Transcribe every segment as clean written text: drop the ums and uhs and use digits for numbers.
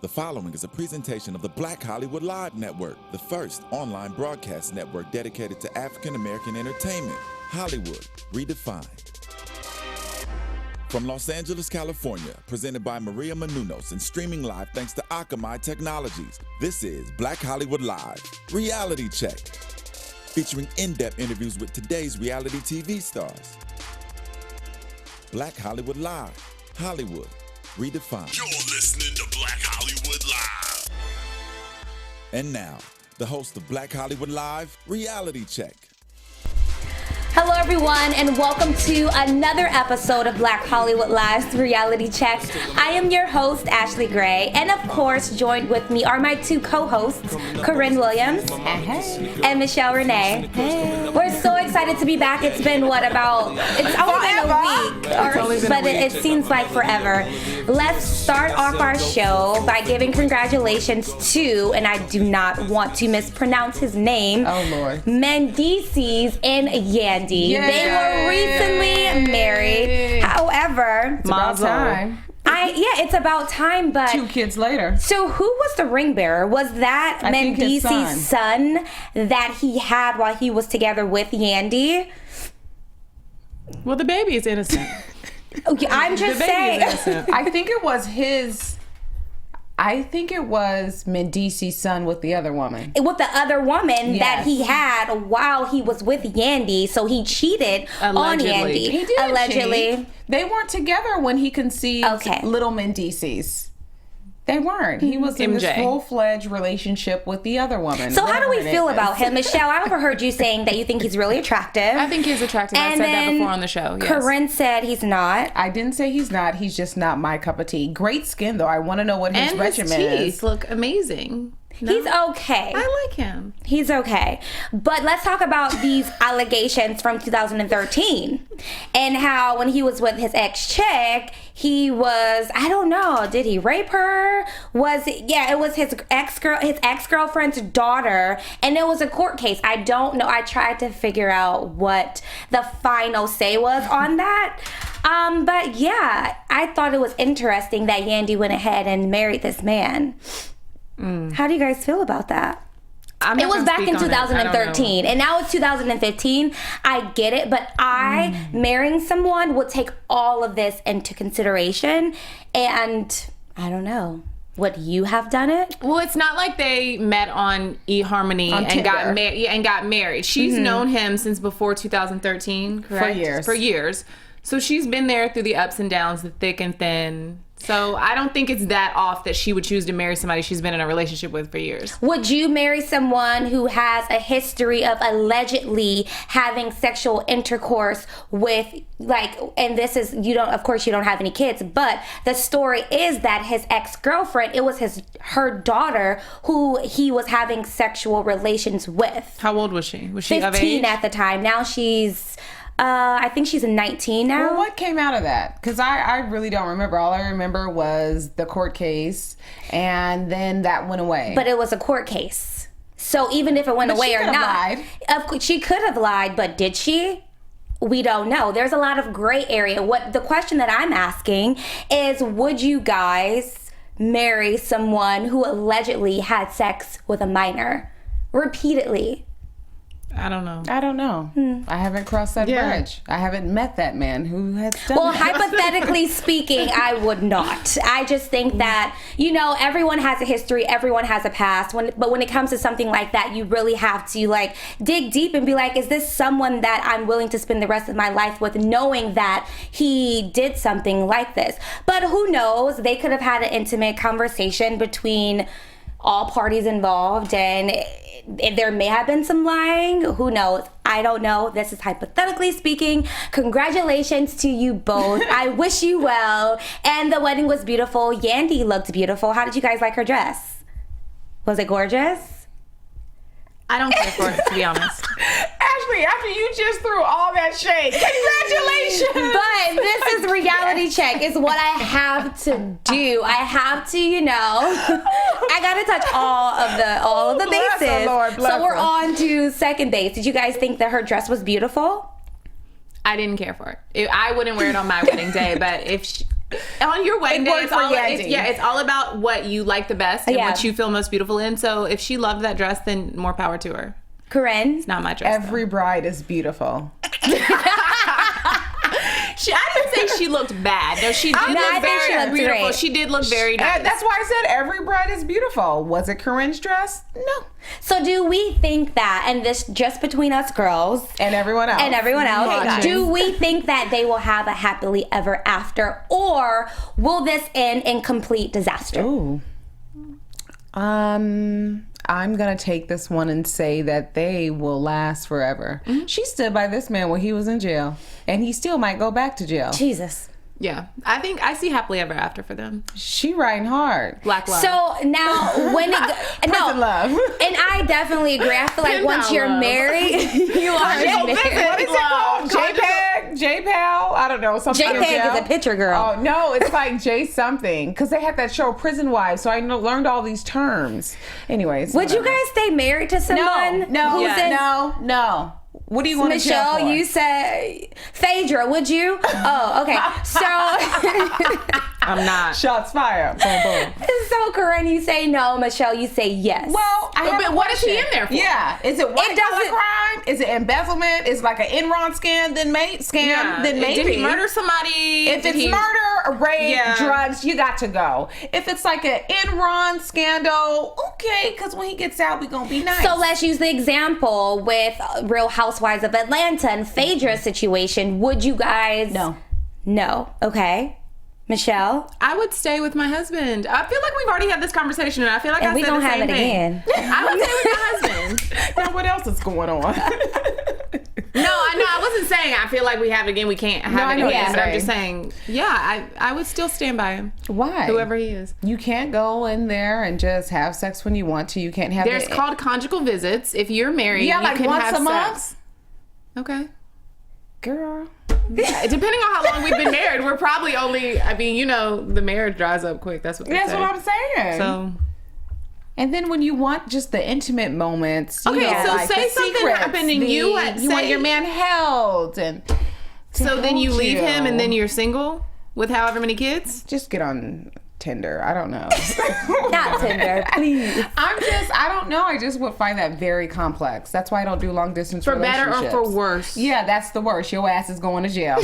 The following is a presentation of the Black Hollywood Live Network, the first online broadcast network dedicated to African American entertainment. Hollywood Redefined. From Los Angeles, California, presented by Maria Menounos and streaming live thanks to Akamai Technologies, this is Black Hollywood Live Reality Check, featuring in-depth interviews with today's reality TV stars. Black Hollywood Live, Hollywood Redefined. You're listening to Black Hollywood Live. And now, the host of Black Hollywood Live Reality Check. Hello everyone, and welcome to another episode of Black Hollywood Live's Reality Check. I am your host, Ashley Gray, and of course, joined with me are my two co-hosts, Corrine Williams and Michelle Renee. Hey. We're so excited to be back. It's been it's only been a week, but it seems like forever. Let's start off our show by giving congratulations to, and I do not want to mispronounce his name, Mendeecees and Yandy. Yay. They were recently married. However, it's about time. It's about time, but 2 kids later. So who was the ring bearer? Was that Mendeecee's son that he had while he was together with Yandy? Well, the baby is innocent. Okay, I'm just saying. I think it was Mendeecee's son with the other woman. With the other woman yes. that he had while he was with Yandy, so he cheated on Yandy. He did allegedly. Cheat. They weren't together when he conceived little Mendeecees. They weren't. He was in this full-fledged relationship with the other woman. So how do we feel about him? Michelle, I overheard you saying that you think he's really attractive. I think he's attractive. I said that before on the show. Yes. Corinne said he's not. I didn't say he's not. He's just not my cup of tea. Great skin, though. I want to know what his regimen is. And his teeth look amazing. No? He's okay. I like him. He's okay. But let's talk about these allegations from 2013 and how when he was with his ex-chick, he was, I don't know, did he rape her? It was his ex-girlfriend's daughter, and it was a court case. I don't know. I tried to figure out what the final say was on that. But yeah, I thought it was interesting that Yandy went ahead and married this man. How do you guys feel about that? It was back in 2013, and now it's 2015. I get it, but marrying someone would take all of this into consideration, and I don't know. Would you have done it? Well, it's not like they met on eHarmony and got married. She's known him since before 2013, correct? For years. So she's been there through the ups and downs, the thick and thin. So I don't think it's that off that she would choose to marry somebody she's been in a relationship with for years. Would you marry someone who has a history of allegedly having sexual intercourse with, and this is, you don't have any kids, but the story is that his ex-girlfriend, it was her daughter who he was having sexual relations with. How old was she? Was she 15 of age? at the time. Now she's... I think she's 19 now. Well, what came out of that? Because I really don't remember. All I remember was the court case, and then that went away. But it was a court case. So even if it went away or not, she could have lied, but did she? We don't know. There's a lot of gray area. The question that I'm asking is, would you guys marry someone who allegedly had sex with a minor repeatedly? I don't know. I haven't crossed that bridge. I haven't met that man who has done that. Well, hypothetically speaking, I would not. I just think that, everyone has a history, everyone has a past. But when it comes to something like that, you really have to dig deep and be like, is this someone that I'm willing to spend the rest of my life with, knowing that he did something like this? But who knows? They could have had an intimate conversation between all parties involved, and there may have been some lying. Who knows? I don't know. This is hypothetically speaking. Congratulations to you both. I wish you well. And the wedding was beautiful. Yandy looked beautiful. How did you guys like her dress? Was it gorgeous? I don't care for it, to be honest. Ashley, after you just threw all that shade, congratulations! But this is reality check. It's what I have to do. I have to, I gotta touch all of the bases. Bless her, Lord, bless so we're her. on to second base. Did you guys think that her dress was beautiful? I didn't care for it. I wouldn't wear it on my wedding day, but On your wedding day, it's all about what you like the best and what you feel most beautiful in. So if she loved that dress, then more power to her. Corrine? It's not my dress. Every bride is beautiful. I didn't say she looked bad. No, she did look very beautiful. Great. She did look very nice. That's why I said every bride is beautiful. Was it Corinne's dress? No. So do we think that, and this just between us girls and everyone else, do we think that they will have a happily ever after, or will this end in complete disaster? Ooh. I'm going to take this one and say that they will last forever. Mm-hmm. She stood by this man when he was in jail, and he still might go back to jail. Jesus. Yeah. I think I see happily ever after for them. She riding hard. Black love. So now when love. And I definitely agree. I feel like once you're married, you are married. What is it called? JPEG? I don't know. Something JPEG is a picture, girl. Oh, no. It's like J something. Because they had that show Prison Wives, so I learned all these terms. Anyways. Would you guys stay married to someone? No. What do you want to do? Michelle, you say Phaedra, would you? Oh, okay. So I'm not. Shots fired. Boom, boom. So Corrine, you say no. Michelle, you say yes. Well, but what is he in there for? Yeah. Is it white collar crime? Is it embezzlement? Is it like an Enron scam? Then maybe. Did he murder somebody? If it's murder, rape, drugs, you got to go. If it's like an Enron scandal, okay, because when he gets out, we're gonna be nice. So let's use the example with Real Housewives of Atlanta and Phaedra's situation. Would you guys? No. Okay. Michelle? I would stay with my husband. I feel like we've already had this conversation, and I feel like I said the same thing. And we gonna have it again. I would stay with my husband. Now, what else is going on? No, I wasn't saying I feel like we have it again, we can't have it again. But I'm just saying, I would still stand by him. Why? Whoever he is. You can't go in there and just have sex when you want to. You can't have There's called conjugal visits. If you're married, you like can once have a month? sex. Okay. Girl. Yeah, depending on how long we've been married, we're probably only, the marriage dries up quick. That's what they say. That's what I'm saying. So... And then when you want just the intimate moments, so like say something happened and you want your man held, and so then you leave him and then you're single with however many kids. Just get on Tinder. I don't know. Not Tinder, please. I don't know. I just would find that very complex. That's why I don't do long distance relationships. For better or for worse? Yeah, that's the worst. Your ass is going to jail.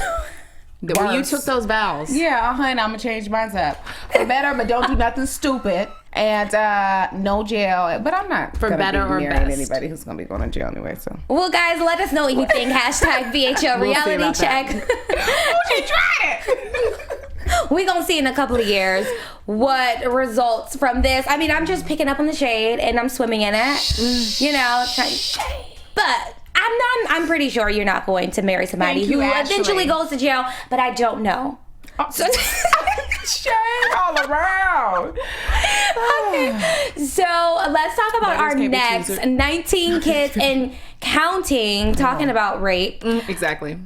Well, you took those vows. Yeah, honey, I'm gonna change mine up. For better, but don't do nothing stupid. And no jail. But I'm not for better or marrying best. Anybody who's gonna be going to jail anyway. So. Well, guys, let us know what you think. Hashtag BHL Reality Check. She tried it. We're going to see in a couple of years what results from this. I mean, I'm just picking up on the shade and I'm swimming in it. But I'm pretty sure you're not going to marry somebody who eventually goes to jail, but I don't know. So, shade all around. Okay. So let's talk about our next 19 kids and counting, talking about rape. Exactly.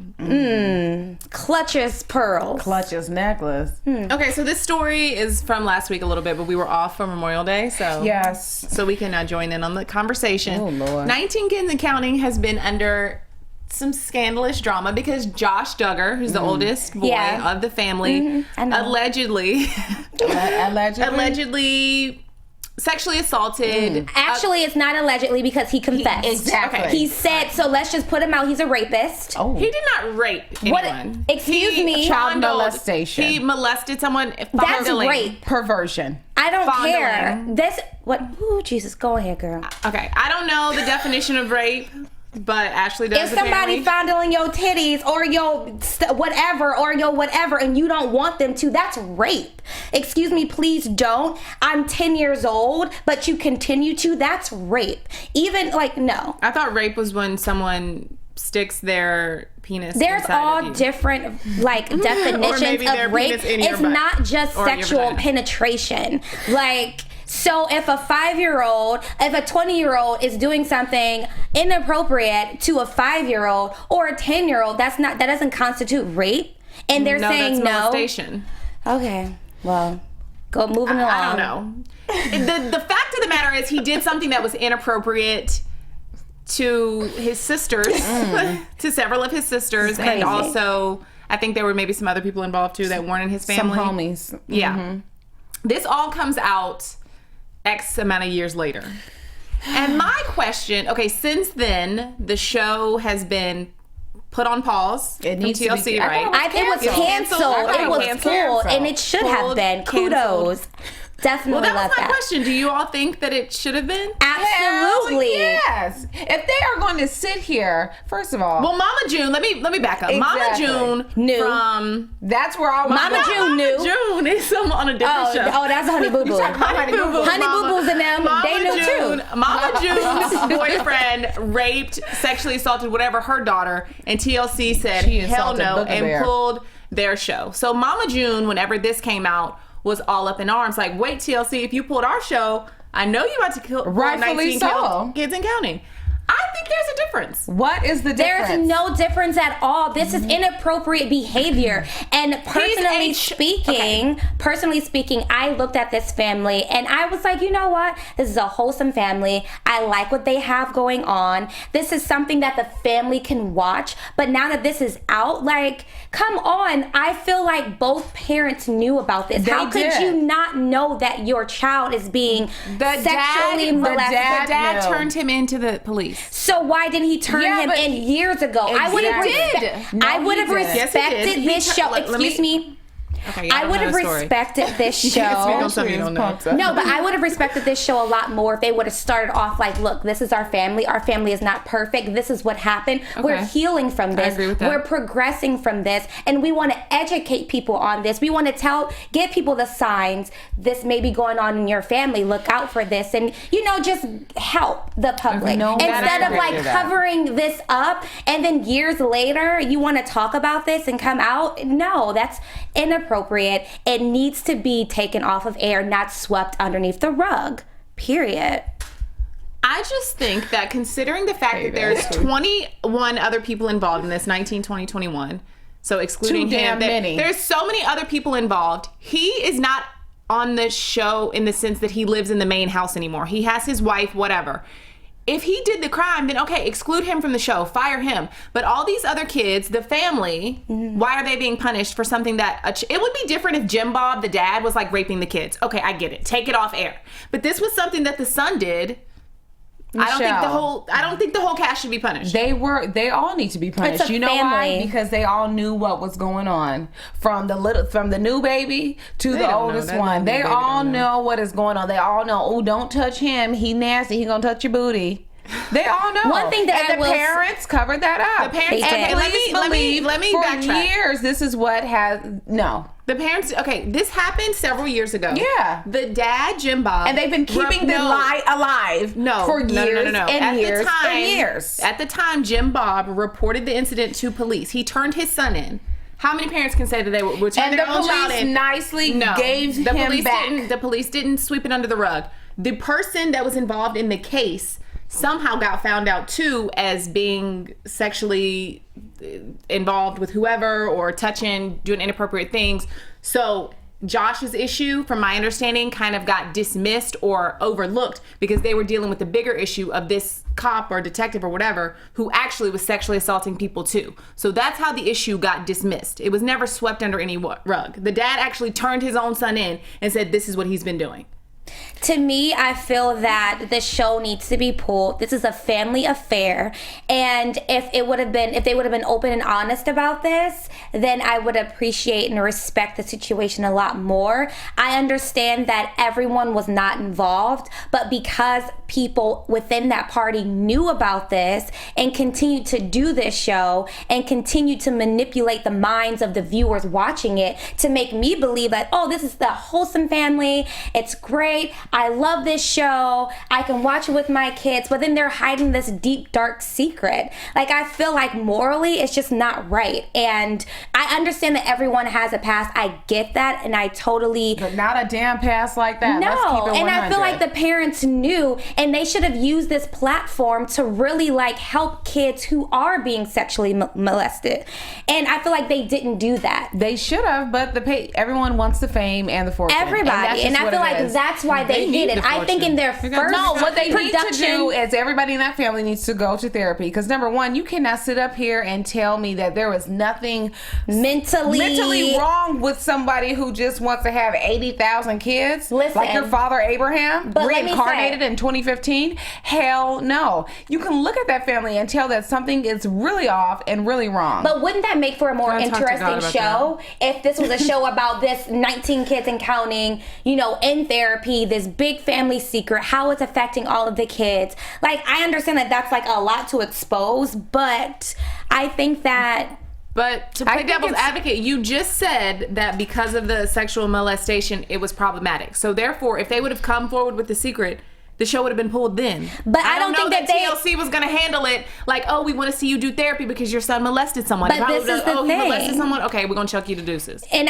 Clutches pearls. Clutches necklace. Okay, so this story is from last week a little bit, but we were off for Memorial Day, so yes. So we can now join in on the conversation. Oh, Lord. 19 kids and counting has been under some scandalous drama because Josh Duggar, who's the oldest boy of the family, allegedly sexually assaulted. Actually, it's not allegedly because he confessed. Exactly. He said, so let's just put him out. He's a rapist. Oh. He did not rape anyone. Excuse me. Child molestation. He molested someone. That's rape. Perversion. I don't care. Ooh, Jesus. Go ahead, girl. Okay. I don't know the definition of rape. But Ashley does. If somebody fondling your titties or your whatever and you don't want them to, that's rape. Excuse me, please don't. I'm 10 years old, but you continue to, that's rape. Even no. I thought rape was when someone sticks their penis There's all different definitions of rape. It's not just sexual penetration. So if a 5-year-old, if a 20-year-old is doing something inappropriate to a 5-year-old or a 10-year-old, that doesn't constitute rape. And they're saying that's molestation. Okay, well, moving along. I don't know. The fact of the matter is he did something that was inappropriate to his sisters, to several of his sisters, and also I think there were maybe some other people involved too that weren't in his family. Some homies. Yeah. This all comes out X amount of years later. And my question, okay, since then, the show has been put on pause. It needs TLC, to be, right? It was canceled. It was pulled, and it should have been. Kudos. Definitely. Well, that was my question. Do you all think that it should have been? Absolutely. Hell yes. If they are going to sit here, first of all. Well, Mama June, let me back up. Exactly. Mama June knew. From That's where all Mama June knew. June is on a different show. Oh, that's Honey Boo Boo. Honey Boo Boo. Honey Boo Boos and them, they knew June, too. Mama June's boyfriend raped, sexually assaulted, whatever, her daughter, and TLC said hell no and pulled their show. So Mama June, whenever this came out, was all up in arms. Like, wait, TLC, if you pulled our show, I know you about to kill rightfully 19 so. Kids and counting. I think there's a difference. What is the difference? There's no difference at all. This is inappropriate behavior. And personally speaking, I looked at this family and I was like, you know what? This is a wholesome family. I like what they have going on. This is something that the family can watch. But now that this is out, like, come on. I feel like both parents knew about this. How could you not know that your child is being sexually molested? The dad turned him into the police. So why didn't he turn him in years ago? I would have respected this show. Excuse me. Okay, I would have respected this show. No, but I would have respected this show a lot more if they would have started off like, look, this is our family. Our family is not perfect. This is what happened. Okay. We're healing from this. I agree with that. We're progressing from this. And we want to educate people on this. We want to give people the signs. This may be going on in your family. Look out for this. And, just help the public. Instead of like covering this up and then years later, you want to talk about this and come out. No, that's inappropriate. It needs to be taken off of air, not swept underneath the rug. Period. I just think that considering the fact that there's 21 other people involved in this, 19, 20, 21, so excluding him, there's so many other people involved. He is not on the show in the sense that he lives in the main house anymore. He has his wife, whatever. If he did the crime, then okay, exclude him from the show, fire him. But all these other kids, the family, why are they being punished for something that it would be different if Jim Bob, the dad, was like raping the kids. Okay, I get it. Take it off air. But this was something that the son did. Michelle, I don't think the whole cast should be punished. They all need to be punished. It's a family. Why? Because they all knew what was going on. From the new baby to the oldest one. They all know what is going on. They all know, oh, don't touch him. He nasty. He gonna touch your booty. They all know. One thing that the parents covered that up. The parents. Okay, let me for backtrack. Years, this is what has The parents. Okay, this happened several years ago. Yeah. The dad, Jim Bob, and they've been keeping the lie alive. For years and years. At the time, Jim Bob reported the incident to police. He turned his son in. How many parents can say that they would turn their own child in? And the police nicely gave him back. The police didn't sweep it under the rug. The person that was involved in the case somehow got found out too as being sexually involved with whoever or touching, doing inappropriate things. So Josh's issue, from my understanding, kind of got dismissed or overlooked because they were dealing with the bigger issue of this cop or detective or whatever who actually was sexually assaulting people too. So that's how the issue got dismissed. It was never swept under any rug. The dad actually turned his own son in and said, this is what he's been doing. To me, I feel that the show needs to be pulled. This is a family affair, and if they would have been open and honest about this, then I would appreciate and respect the situation a lot more. I understand that everyone was not involved, but because people within that party knew about this and continued to do this show and continued to manipulate the minds of the viewers watching it to make me believe that, oh, this is the wholesome family, it's great, I love this show, I can watch it with my kids, but then they're hiding this deep, dark secret. Like, I feel like morally it's just not right. And I understand that everyone has a past. I get that, and I totally... But not a damn past like that. No, let's keep it 100. And I feel like the parents knew, and they should have used this platform to really, like, help kids who are being sexually molested. And I feel like they didn't do that. They should have, but everyone wants the fame and the fortune. Everybody. And I feel like that's why they hid it. I think in their first what they need to production do is everybody in that family needs to go to therapy. Because number one, you cannot sit up here and tell me that there was nothing mentally wrong with somebody who just wants to have 80,000 kids. Listen, like your father Abraham, but reincarnated in 2015. Hell no. You can look at that family and tell that something is really off and really wrong. But wouldn't that make for a more interesting show if this was a show about this 19 kids and counting, you know, in therapy, this big family secret, how it's affecting all of the kids? Like, I understand that that's like a lot to expose, but I think that... But to play devil's advocate, you just said that because of the sexual molestation, it was problematic. So therefore, if they would have come forward with the secret, the show would have been pulled then. But I don't think that TLC was going to handle it like, oh, we want to see you do therapy because your son molested someone. But this is the thing. He molested someone? Okay, we're going to chuck you to deuces. And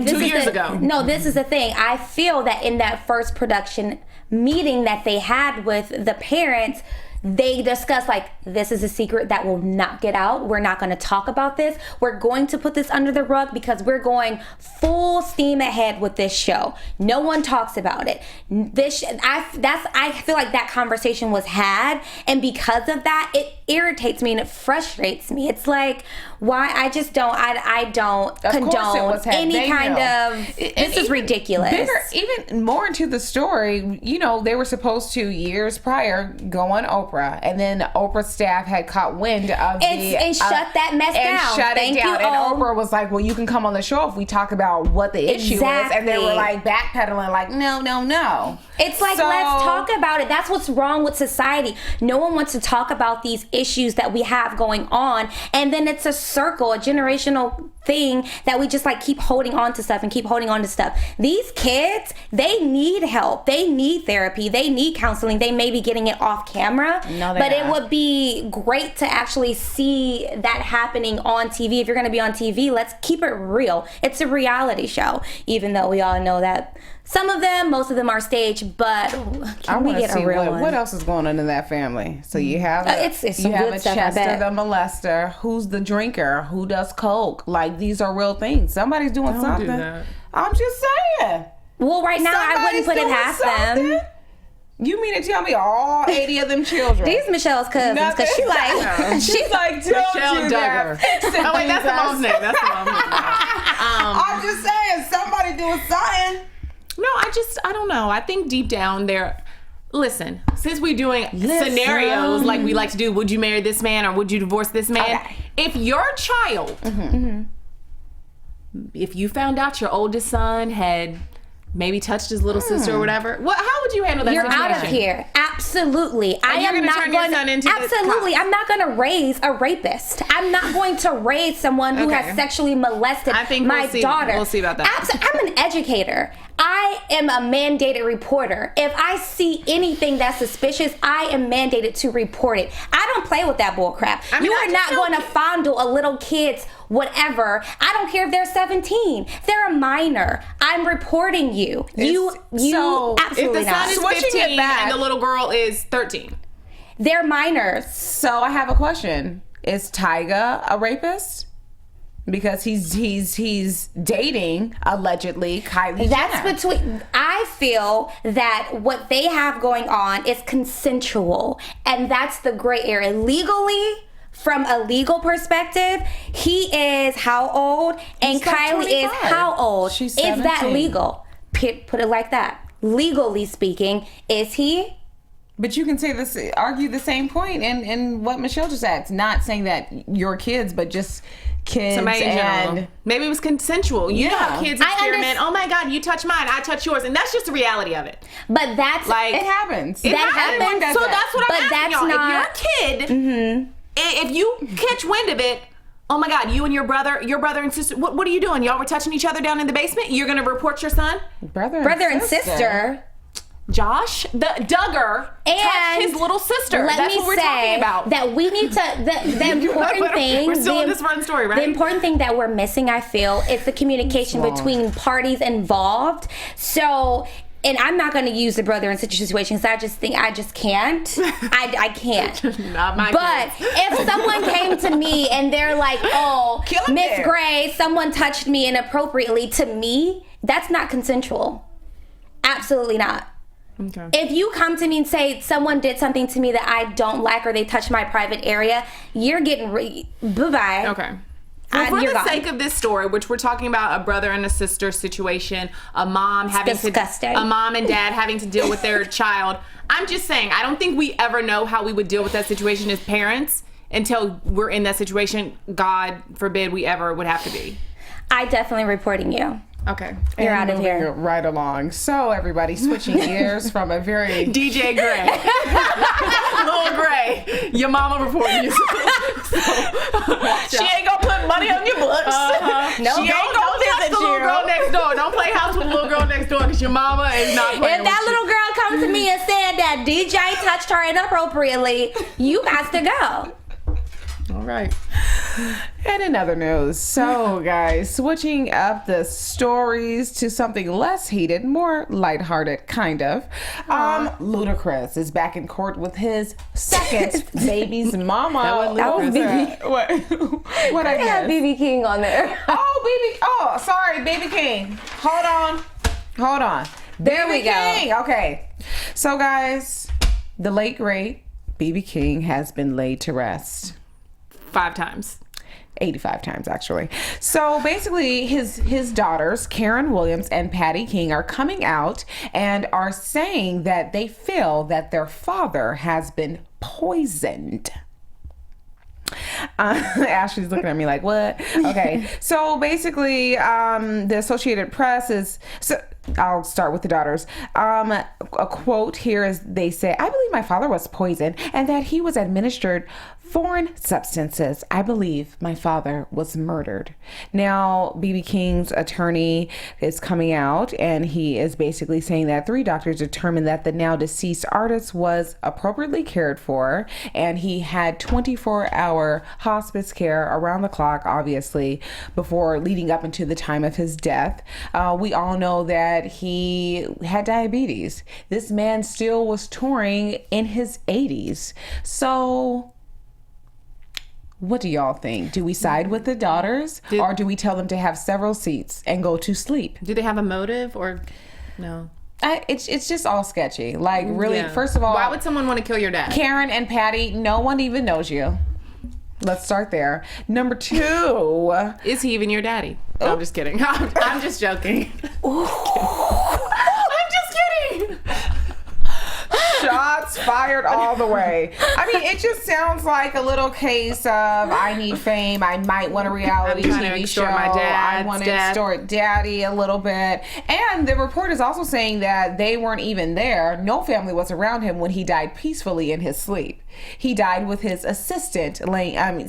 this 2 years ago. No, this is the thing. I feel that in that first production meeting that they had with the parents, they discussed, like, this is a secret that will not get out. We're not going to talk about this. We're going to put this under the rug because we're going full steam ahead with this show. No one talks about it. I feel like that conversation was had, and because of that, it irritates me and it frustrates me. It's like, why? I just don't. I don't condone any kind of. This is ridiculous. Even more into the story, you know, they were supposed to years prior go on Oprah, and then Oprah's staff had caught wind of and shut that mess down. Shut it down. And Oprah was like, "Well, you can come on the show if we talk about what the issue is." And they were like backpedaling, like, "No." It's like, let's talk about it. That's what's wrong with society. No one wants to talk about these issues that we have going on, and then it's a circle, a generational thing that we just like keep holding on to stuff and keep holding on to stuff. These kids, they need help. They need therapy. They need counseling. They may be getting it off camera, but it would be great to actually see that happening on TV. If you're going to be on TV, let's keep it real. It's a reality show, even though we all know that most of them are staged, but can we get a real one? What else is going on in that family? So you have you have a Chester the molester, who's the drinker, who does coke. Like, these are real things. Somebody's doing something. I'm just saying. Well, right now I wouldn't put it past them. You mean to tell me all 80 of them children? These Michelle's cousins, because she's like, Michelle Duggar. Oh wait, that's the mom's name. I'm just saying, somebody doing something. No, I don't know. I think deep down there, listen, since we're doing scenarios like we like to do, would you marry this man or would you divorce this man? Okay. If your child, if you found out your oldest son had maybe touched his little sister or whatever, how would you handle that situation? You're out of here. Absolutely. I'm not going to raise a rapist. I'm not going to raise someone who has sexually molested my daughter. We'll see about that. I'm an educator. I am a mandated reporter. If I see anything that's suspicious, I am mandated to report it. I don't play with that bull crap. You are not going to fondle a little kid's whatever. I don't care if they're 17. They're a minor. I'm reporting you. You absolutely if the son is 15 and the little girl is 13. They're minors. So I have a question. Is Tyga a rapist? Because he's dating, allegedly, Kylie Jenner. I feel that what they have going on is consensual, and that's the gray area. Legally, from a legal perspective, he is how old, and Kylie is how old? She's 17. Is that legal? Put it like that. Legally speaking, is he? But you can argue the same point in what Michelle just asked. Not saying that your kids, but just kids. Somebody in general. Maybe it was consensual. You know how kids experiment. Oh my God, you touch mine, I touch yours, and that's just the reality of it. But that's like it happens. That happens. So that's what I'm asking y'all. Not, if you're a kid, if you catch wind of it, oh my God, you and your brother and sister, what are you doing? Y'all were touching each other down in the basement? You're gonna report your son? Brother and sister. Josh, the Duggar, touched his little sister. That's what we're talking about. That we need to. The important thing. We're still in this run story, right? The important thing that we're missing, I feel, is the communication between parties involved. So. And I'm not going to use the brother and sister situation because I just can't. I can't. Not my But if someone came to me and they're like, oh, Miss Gray, someone touched me inappropriately, to me, that's not consensual. Absolutely not. Okay. If you come to me and say someone did something to me that I don't like or they touched my private area, you're getting bye-bye. Okay. Well, for you're the gone. sake of this story, which we're talking about a brother and a sister situation, a mom disgusting. a mom and dad having to deal with their child. I'm just saying, I don't think we ever know how we would deal with that situation as parents until we're in that situation. God forbid we ever would have to be. I definitely reporting you. Okay. You're out of Moving here. right along. So everybody switching gears from a very DJ Gray. Little Gray. Your mama reporting you. she ain't gonna put money on your books. No, She ain't gonna visit the little girl next door. Don't play house with the little girl next door because your mama is not playing If that little girl comes to me and said that DJ touched her inappropriately, you got to go. All right. And in other news, so guys, switching up the stories to something less heated, more lighthearted, kind of. Ludacris is back in court with his second baby's mama. That was BB. What I have missed? BB King on there. Sorry, Baby King. Hold on. There we go. King. Okay. So guys, the late great BB King has been laid to rest. 5 times. 85 times, actually. So basically, his daughters, Karen Williams and Patty King, are coming out and are saying that they feel that their father has been poisoned. Ashley's looking at me like, what? Okay. So basically, the Associated Press is... I'll start with the daughters. A quote here is they say, "I believe my father was poisoned and that he was administered foreign substances. I believe my father was murdered." Now, BB King's attorney is coming out and he is basically saying that 3 doctors determined that the now deceased artist was appropriately cared for and he had 24-hour hospice care around the clock, obviously, before leading up into the time of his death. We all know that he had diabetes. This man still was touring in his 80s. So what do y'all think? Do we side with the daughters or do we tell them to have several seats and go to sleep? Do they have a motive or no? It's just all sketchy. Like, really, Yeah. First of all, why would someone want to kill your dad? Karen and Patty, no one even knows you. Let's start there. Number 2. Is he even your daddy? No, I'm just kidding. I'm just joking. I'm just kidding. Shots fired all the way. I mean, it just sounds like a little case of I need fame. I might want a reality I'm trying to TV show. extort my dad's I want to death. extort daddy a little bit. And the report is also saying that they weren't even there. No family was around him when he died peacefully in his sleep. He died with his assistant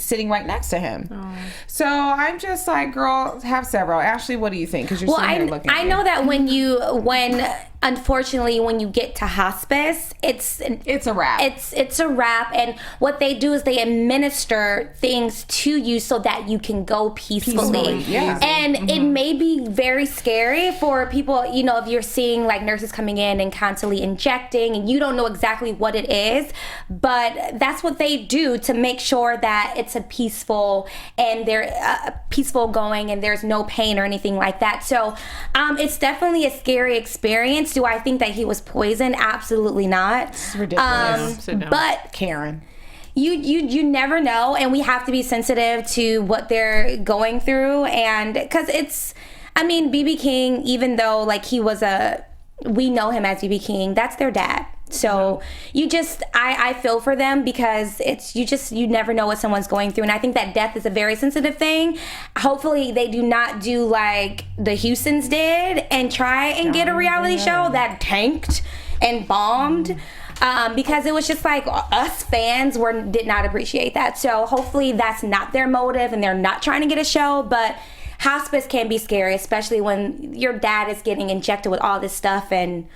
sitting right next to him. Oh. So I'm just like, girl, have several. Ashley, what do you think? Because you're sitting here looking. I know that unfortunately, when you get to hospice, it's a wrap. It's a wrap, and what they do is they administer things to you so that you can go peacefully. Yeah. And it may be very scary for people, if you're seeing like nurses coming in and constantly injecting and you don't know exactly what it is, but that's what they do to make sure that it's a peaceful and they're peaceful going and there's no pain or anything like that. So it's definitely a scary experience. Do I think that he was poisoned? Absolutely not. It's ridiculous. But Karen, you never know, and we have to be sensitive to what they're going through, and because BB King, even though like we know him as BB King, that's their dad. So I feel for them because you never know what someone's going through. And I think that death is a very sensitive thing. Hopefully they do not do like the Houstons did and try and get a reality show that tanked and bombed. Because it was just like us fans did not appreciate that. So hopefully that's not their motive and they're not trying to get a show, but hospice can be scary, especially when your dad is getting injected with all this stuff and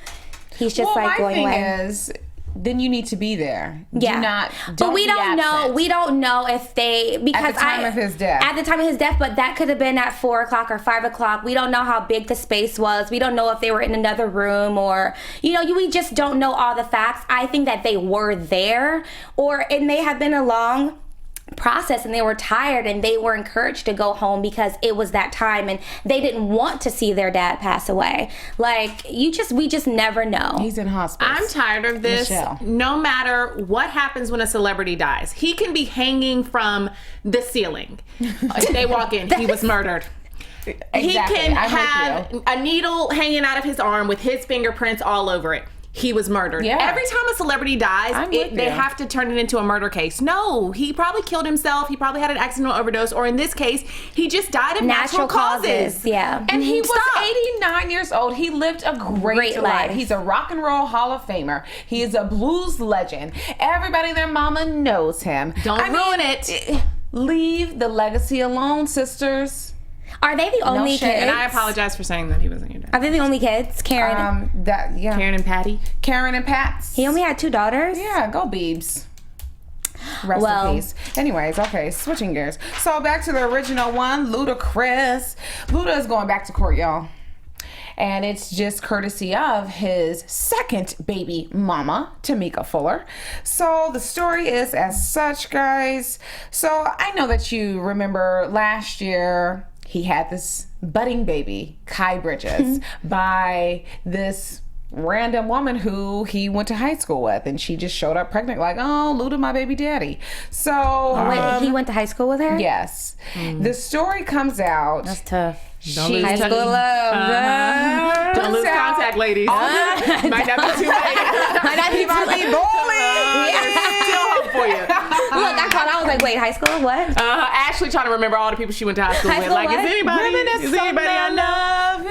he's just going away. My thing is, then you need to be there. Yeah. But we don't know. We don't know if because at the time of his death. At the time of his death, but that could have been at 4:00 or 5:00. We don't know how big the space was. We don't know if they were in another room or, we just don't know all the facts. I think that they were there, or it may have been a long process, and they were tired, and they were encouraged to go home because it was that time, and they didn't want to see their dad pass away. Like, we just never know. He's in hospice. I'm tired of this. Michelle. No matter what happens when a celebrity dies, he can be hanging from the ceiling. They walk in, he was murdered. Exactly. He can I'm have with you. a needle hanging out of his arm with his fingerprints all over it. He was murdered. Yeah. Every time a celebrity dies, they have to turn it into a murder case. No, he probably killed himself. He probably had an accidental overdose, or in this case, he just died of natural causes. Yeah. And he was 89 years old. He lived a great life. He's a rock and roll Hall of Famer. He is a blues legend. Everybody and their mama knows him. Don't ruin it. Leave the legacy alone, sisters. Are they the only kids? And I apologize for saying that he wasn't your dad. Are they the only kids? Karen? Karen and Patty. Karen and Pats. He only had 2 daughters? Yeah, go Beebs. Rest in peace. Anyways, okay, switching gears. So back to the original one, Ludacris. Luda is going back to court, y'all. And it's just courtesy of his second baby mama, Tamika Fuller. So the story is as such, guys. So I know that you remember last year he had this budding baby, Kai Bridges, by this random woman who he went to high school with, and she just showed up pregnant, like, oh, Luda, my baby daddy. So wait, he went to high school with her? Yes. The story comes out. That's tough. High school love. Don't lose contact, ladies. Might not be too late. Might not be too late. Still hope for you. Look, I was like, wait, high school? What? Ashley trying to remember all the people she went to high school with. Like, what? is anybody I know?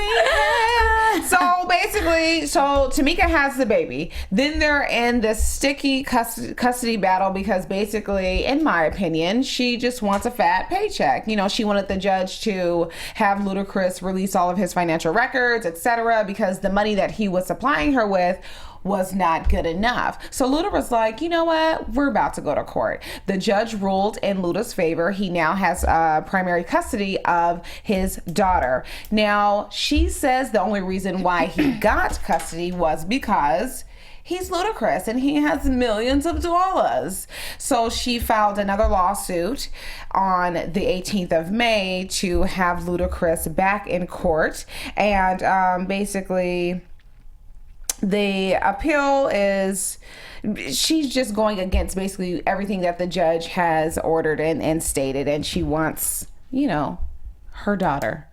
So basically, Tamika has the baby. Then they're in this sticky custody battle because basically, in my opinion, she just wants a fat paycheck. You know, she wanted the judge to have Ludacris release all of his financial records, etc., because the money that he was supplying her with was not good enough. So Luda was like, you know what? We're about to go to court. The judge ruled in Luda's favor. He now has primary custody of his daughter. Now, she says the only reason why he got custody was because he's Ludacris and he has millions of dollars. So she filed another lawsuit on the 18th of May to have Ludacris back in court. And basically, the appeal is she's just going against basically everything that the judge has ordered and stated, and she wants, you know, her daughter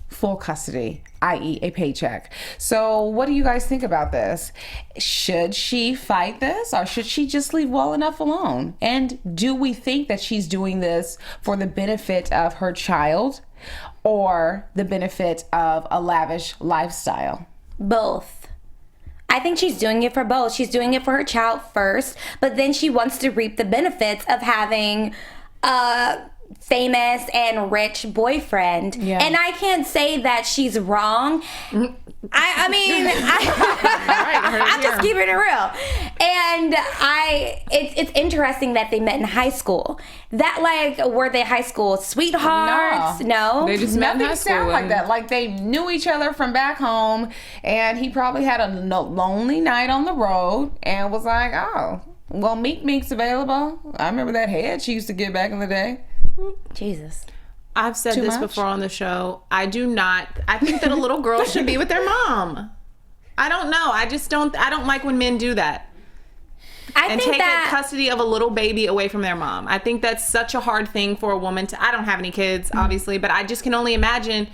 full custody, i.e. a paycheck. So what do you guys think about this? Should she fight this, or should she just leave well enough alone? And do we think that she's doing this for the benefit of her child or the benefit of a lavish lifestyle? Both. I think she's doing it for both. She's doing it for her child first, but then she wants to reap the benefits of having a famous and rich boyfriend. Yeah. And I can't say that she's wrong. I mean, I'm just keeping it real. And it's interesting that they met in high school. That, like, were they high school sweethearts? No. They just met in high school. Sound like that. Like, they knew each other from back home, and he probably had a lonely night on the road and was like, oh, well, Meek Meek's available. I remember that head she used to get back in the day. Jesus. I've said this before on the show. I think that a little girl should be with their mom. I don't know. I don't like when men do that. And take custody of a little baby away from their mom. I think that's such a hard thing for a woman to. I don't have any kids, obviously, but I just can only imagine.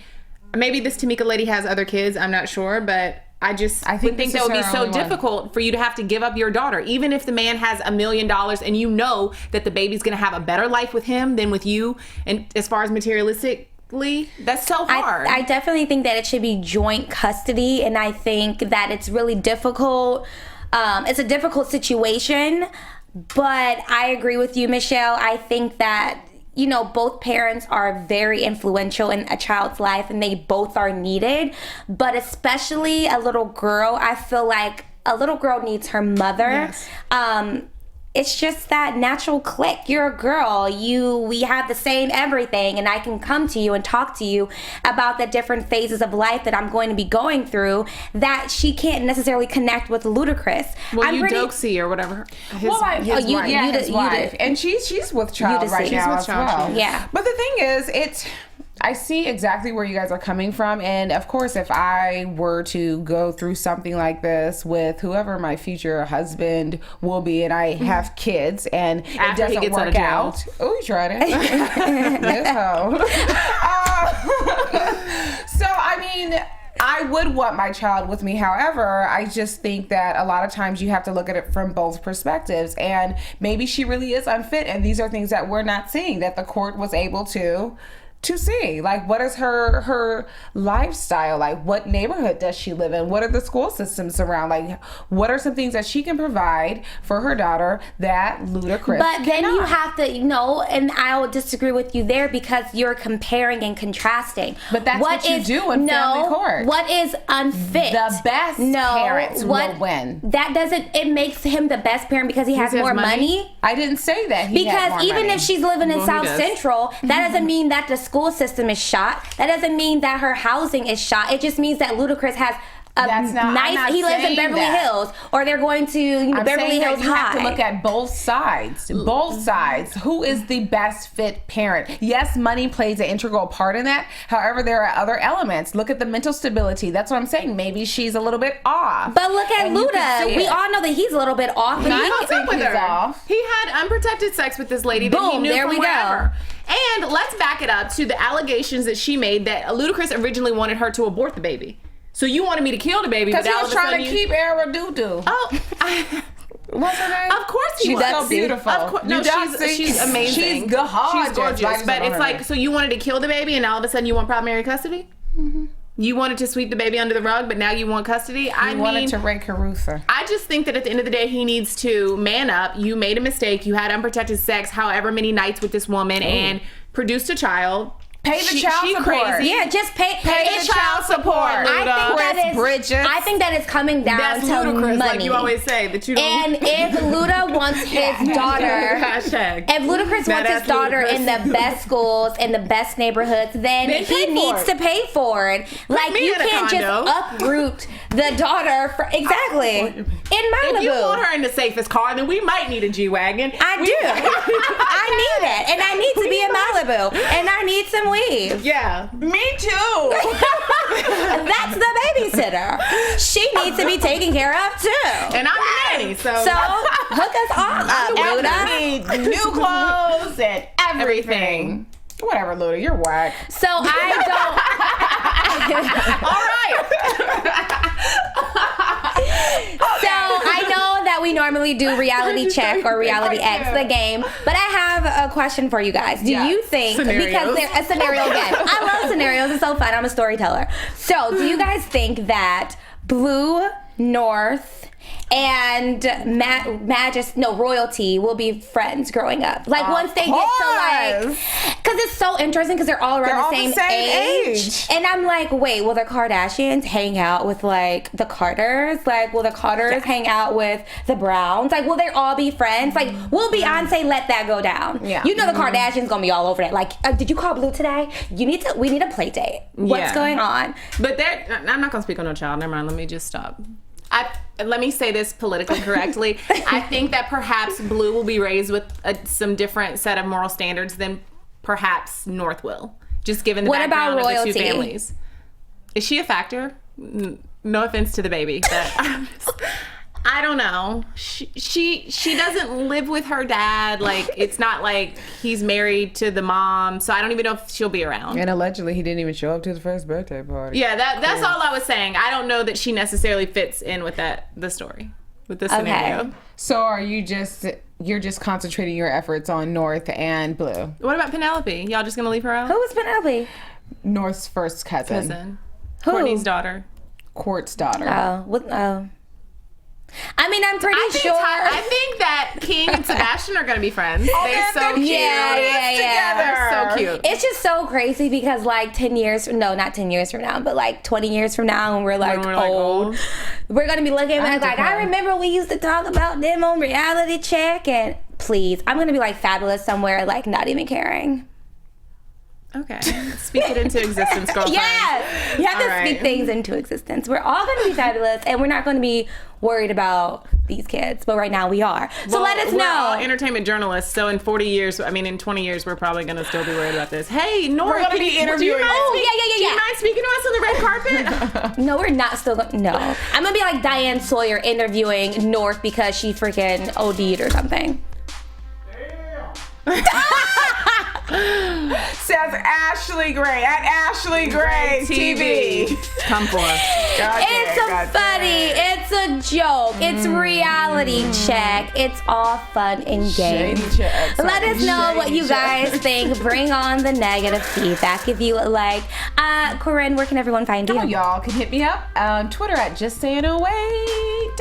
Maybe this Tamika lady has other kids. I'm not sure, but I think that would be so difficult for you to have to give up your daughter, even if the man has $1 million and you know that the baby's going to have a better life with him than with you. And as far as materialistically, that's so hard. I definitely think that it should be joint custody, and I think that it's really difficult. It's a difficult situation, but I agree with you, Michelle. I think that, you know, both parents are very influential in a child's life, and they both are needed. But especially a little girl, I feel like a little girl needs her mother. Yes. it's just that natural click. You're a girl. We have the same everything, and I can come to you and talk to you about the different phases of life that I'm going to be going through that she can't necessarily connect with Ludacris. Well, T.L.C or whatever. His wife. And she's with child right now as well. Yeah. But the thing is, I see exactly where you guys are coming from, and of course, if I were to go through something like this with whoever my future husband will be, and I have kids, and after it doesn't work out. Oh, you tried it. Yes, ho. So, I mean, I would want my child with me. However, I just think that a lot of times you have to look at it from both perspectives, and maybe she really is unfit, and these are things that we're not seeing, that the court was able to see. Like, what is her lifestyle like? What neighborhood does she live in? What are the school systems around? Like, what are some things that she can provide for her daughter that Ludacris But then cannot? you have to, and I'll disagree with you there because you're comparing and contrasting. But that's what you do in family court. What is unfit? The best parents will win. That doesn't, it makes him the best parent because he has more money. I didn't say that he had more Because even money. if she's living in South does. Central, that doesn't mean that the school system is shot. That doesn't mean that her housing is shot. It just means that Ludacris has he lives in Beverly Hills, or they're going to Beverly Hills High. You have to look at both sides. Both sides. Who is the best fit parent? Yes, money plays an integral part in that. However, there are other elements. Look at the mental stability. That's what I'm saying. Maybe she's a little bit off. But look at Luda. We all know that he's a little bit off. But I don't think he's off. He had unprotected sex with this lady that he knew from wherever. And let's back it up to the allegations that she made that Ludacris originally wanted her to abort the baby. So you wanted me to kill the baby because he was trying to keep Era Doo-Doo. Oh, what's her name? Of course he was. She's so beautiful. Of course, no, she's amazing. She's gorgeous. She's gorgeous. But it's like, so you wanted to kill the baby, and now all of a sudden you want primary custody? Mm-hmm. You wanted to sweep the baby under the rug, but now you want custody? I wanted to rape Caruso. I just think that at the end of the day, he needs to man up. You made a mistake. You had unprotected sex however many nights with this woman and produced a child. Pay the child support. Crazy. Yeah, just pay the child support. I think that is coming down That's to ludicrous, money. like you always say that you don't. And if Luda wants his daughter, if Ludacris wants his daughter in the best schools in the best neighborhoods, then he needs to pay for it. Like you can't just uproot the daughter for in Malibu. If you want her in the safest car, then we might need a G-Wagon. I do. I need it, and I need to be in Malibu, and I need some weave. Yeah, me too. That's the babysitter. She needs to be taken care of too. And I'm the nanny, so hook us all up, Luda. I need new clothes and everything. Whatever, Luda, you're whack. So I don't. All right. So I know that we normally do reality check or reality X, the game, but I have a question for you guys. Do you think, because there's a scenario again, I love scenarios, it's so fun, I'm a storyteller. So do you guys think that Blue, North, and Royalty will be friends growing up? Like once they get to like, because it's so interesting because they're all around the same age. And I'm like, wait, will the Kardashians hang out with like the Carters? Like, will the Carters hang out with the Browns? Like, will they all be friends? Like, will Beyonce let that go down? Yeah. You know the Kardashians gonna be all over that. Like, did you call Blue today? We need a play date. What's going on? But I'm not gonna speak on no child. Never mind. Let me just stop. Let me say this politically correctly. I think that perhaps Blue will be raised with some different set of moral standards than perhaps North will, just given the background of the two families. Is she a factor? No offense to the baby, but I don't know. She doesn't live with her dad. Like, it's not like he's married to the mom, so I don't even know if she'll be around. And allegedly, he didn't even show up to his first birthday party. Yeah, that's all I was saying. I don't know that she necessarily fits in with the story, with the scenario. So are you're just concentrating your efforts on North and Blue? What about Penelope? Y'all just gonna leave her out? Who was Penelope? North's first cousin. Courtney's daughter. Court's daughter. Oh, I mean, I'm pretty sure. I think that King and Sebastian are gonna be friends. They're so cute. Yeah. They're so cute. It's just so crazy because like 10 years, no, not 10 years from now, but like 20 years from now, when we're like old, we're gonna be looking back like, I remember we used to talk about them on Reality Check, and please, I'm gonna be like Fabulous somewhere, like not even caring. Okay. Speak it into existence, girlfriend. Yes! You have to speak things into existence. We're all going to be fabulous, and we're not going to be worried about these kids, but right now we are. So let us know. We're all entertainment journalists, so in 40 years, I mean, in 20 years, we're probably going to still be worried about this. Hey, Nora, we're going to be interviewing. Do you mind speaking to us on the red carpet? No, we're not still going to. No. I'm going to be like Diane Sawyer interviewing North because she freaking OD'd or something. Says Ashley Gray at Ashley Gray TV. Come for us. It's funny. It's a joke. It's Reality Check. It's all fun and games. Let us know what you guys think. Bring on the negative feedback if you would like. Corrine, where can everyone find you? Oh, y'all can hit me up on Twitter at Just Saying Away.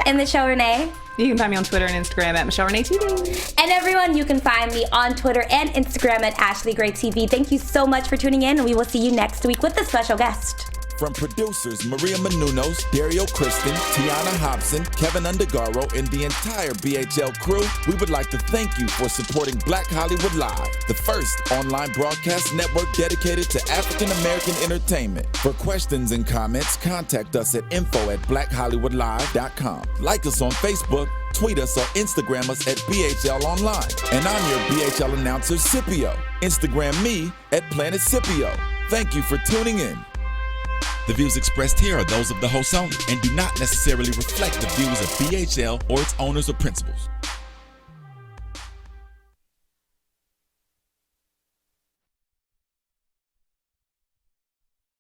And the show, Renee. You can find me on Twitter and Instagram at Michelle Renee TV. And everyone, you can find me on Twitter and Instagram at Ashley Gray TV. Thank you so much for tuning in, and we will see you next week with a special guest. From producers Maria Menounos, Dario Kristen, Tiana Hobson, Kevin Undergaro, and the entire BHL crew, we would like to thank you for supporting Black Hollywood Live, the first online broadcast network dedicated to African American entertainment. For questions and comments, contact us at info@blackhollywoodlive.com. Like us on Facebook, tweet us or Instagram us at BHL Online. And I'm your BHL announcer, Scipio. Instagram me at Planet Scipio. Thank you for tuning in. The views expressed here are those of the host only and do not necessarily reflect the views of BHL or its owners or principals.